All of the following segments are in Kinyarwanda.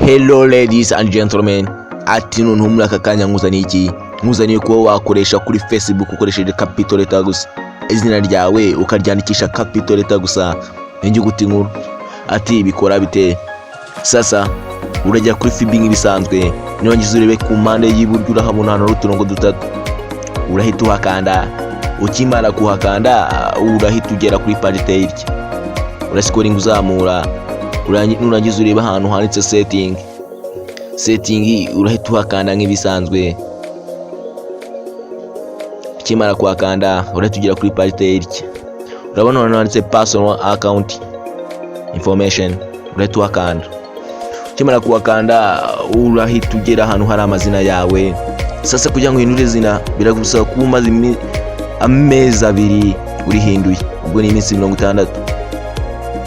Hello ladies and gentlemen, ati none muri aka kanya nkuzaniye iki? Nkuzaniye kuba wakoresha kuri Facebook ukoresheje capital letter gusa, izina ryawe ukaryandikisha capital letter gusa, inyuguti nkuru. Ati bikora bite? Sasa urajya kuri Fibi nk'ibisanzwe, niwangiza urebe ku mpande y'iburyo urahabona hano uturongo dutatu, urahita uhakanda. Ukimara kuhakanda urahita ugera kuri page tail, urasikoringa uzamura, nurangiza ureba ahantu handitse setting urahita uhakanda nk'ibisanzwe. Ukimara kuhakanda urahita ugera kuri page tail, urabona hano handitse personal account information, urahita uhakanda. Ukimara kuhakanda urahita ugera ahantu hari amazina yawe. Sasa kugira ngo uhindure izina biragusaba kuba umaze amezi 2 urihinduye, ubwo ni iminsi 60.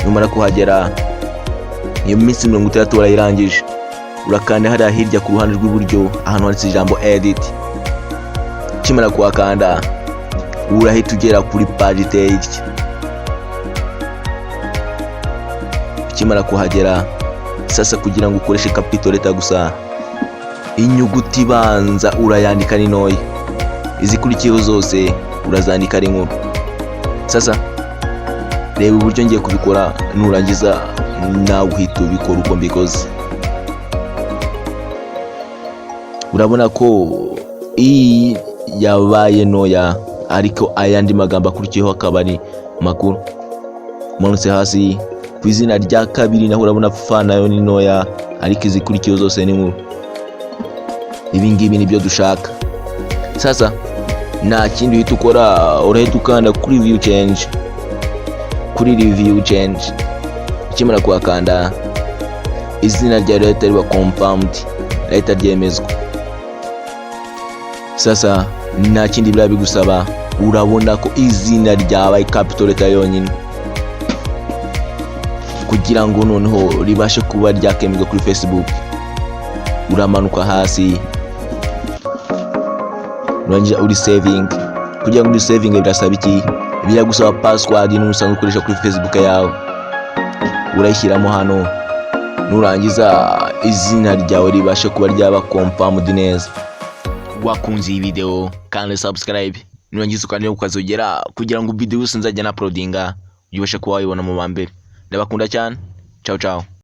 Numara kuhagera iyo minsi 60 urayirangije, urakanda hariya hirya ku ruhande rw'iburyo ahantu handitse ijambo edit. Ukimara kuhakanda urahita ugera kuri page tail. Ukimara kuhagera sasa kugira ngo ukoreshe capital letter gusa, inyuguti banza urayandika ni ntoya, izikurikiyeho zose urazandika ari nkuru. Sasa reba uburyo ngiye kubikora, nurangiza nawe uhita ubikora uko mbikoze. Urabona ko iyi yabaye ntoya, ariko ayandi magambo akurikiyeho akaba ari makuru. Umanutse hasi ku izina rya kabiri naho urabona fa nayo ni ntoya, ariko izikurikiyeho zose ni nkuru. Ibi ngibi nibyo dushaka. Sasa nta kindi uhita ukora, urahita ukanda kuri review change. Ukimara kuhakanda izina rya leta riba confirmed, leta ryemezwa. Sasa nta kindi bira bigusaba, urabona ko izina ryabaye capital letter yonyine. Kugira ngo noneho ribashe kuba ryakemezwa kuri Facebook, uramanuka hasi urangiza uri saving. Kugira ngo uri saving birasaba iki? Biragusaba password n'usanzwe ukoresha kuri Facebook yawe, urayishyiramo hano. Nurangiza izina ryawe ribashe kuba ryaba confirmed neza. Wakunze iyi video kandi subscribe, nurangiza ukandi ukazogera kugira ngo video yose nzajya na uploadinga ubashe kuba wayibona mu bambere. Ndabakunda cyane, ciao ciao.